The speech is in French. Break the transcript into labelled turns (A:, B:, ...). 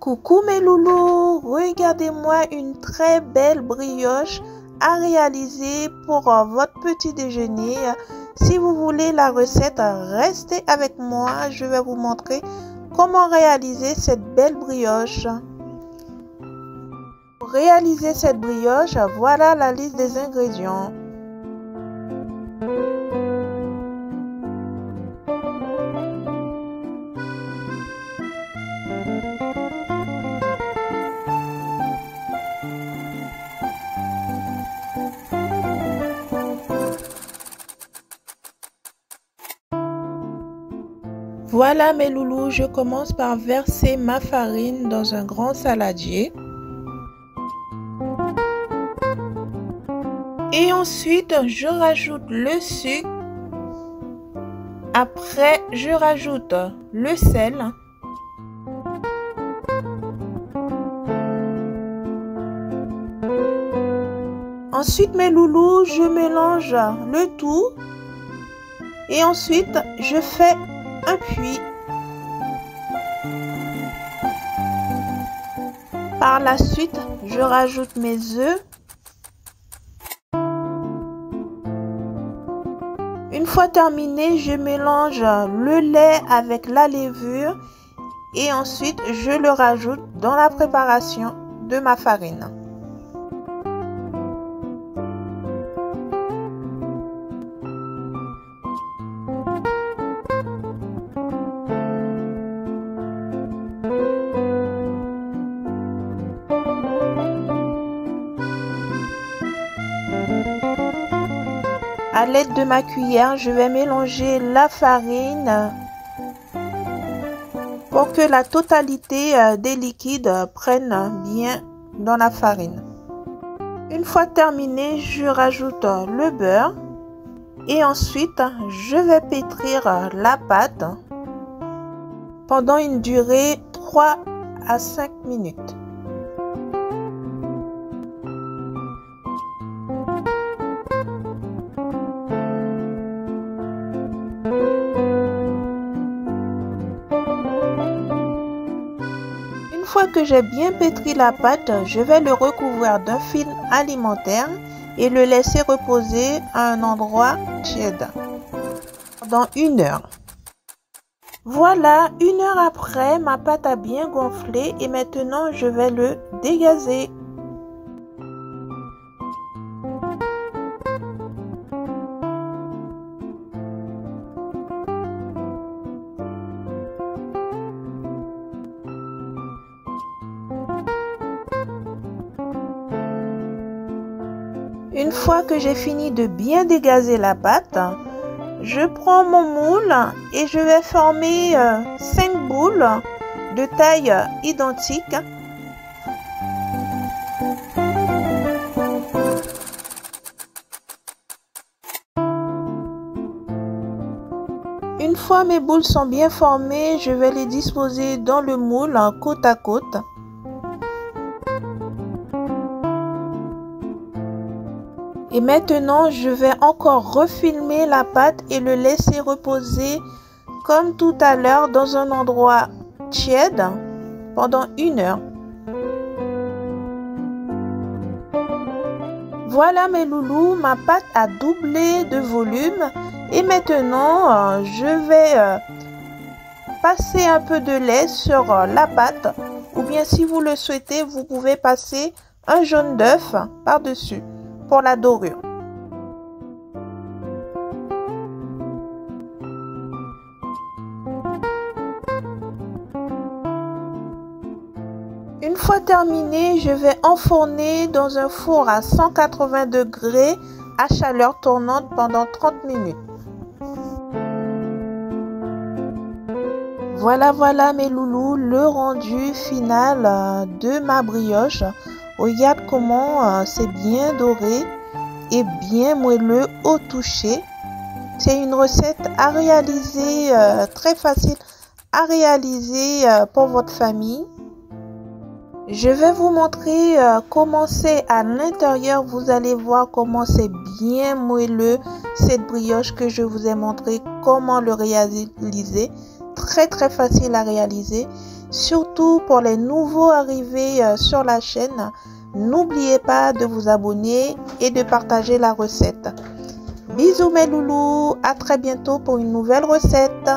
A: Coucou mes loulous, regardez-moi une très belle brioche à réaliser pour votre petit déjeuner. Si vous voulez la recette, restez avec moi, je vais vous montrer comment réaliser cette belle brioche. Pour réaliser cette brioche, voilà la liste des ingrédients. Voilà mes loulous, je commence par verser ma farine dans un grand saladier. Et ensuite, je rajoute le sucre. Après, je rajoute le sel. Ensuite, mes loulous, je mélange le tout. Et ensuite, je fais un puits. Par la suite, je rajoute mes œufs. Une fois terminé, je mélange le lait avec la levure et ensuite je le rajoute dans la préparation de ma farine. À l'aide de ma cuillère, je vais mélanger la farine pour que la totalité des liquides prenne bien dans la farine. Une fois terminé, je rajoute le beurre et ensuite je vais pétrir la pâte pendant une durée 3 à 5 minutes. Une fois que j'ai bien pétri la pâte, je vais le recouvrir d'un film alimentaire et le laisser reposer à un endroit tiède pendant 1 heure. Voilà, 1 heure après, ma pâte a bien gonflé et maintenant je vais le dégazer. Une fois que j'ai fini de bien dégazer la pâte, je prends mon moule et je vais former 5 boules de taille identique. Une fois mes boules sont bien formées, je vais les disposer dans le moule côte à côte. Et maintenant, je vais encore refilmer la pâte et le laisser reposer comme tout à l'heure dans un endroit tiède pendant 1 heure. Voilà mes loulous, ma pâte a doublé de volume et maintenant je vais passer un peu de lait sur la pâte ou bien si vous le souhaitez, vous pouvez passer un jaune d'œuf par-dessus pour la dorure. Une fois terminé, je vais enfourner dans un four à 180 degrés à chaleur tournante pendant 30 minutes. Voilà mes loulous, le rendu final de ma brioche. Regarde comment c'est bien doré et bien moelleux au toucher. C'est une recette à réaliser, très facile à réaliser pour votre famille. Je vais vous montrer comment c'est à l'intérieur. Vous allez voir comment c'est bien moelleux cette brioche que je vous ai montré comment le réaliser. Très facile à réaliser. Surtout pour les nouveaux arrivés sur la chaîne, n'oubliez pas de vous abonner et de partager la recette. Bisous mes loulous, à très bientôt pour une nouvelle recette.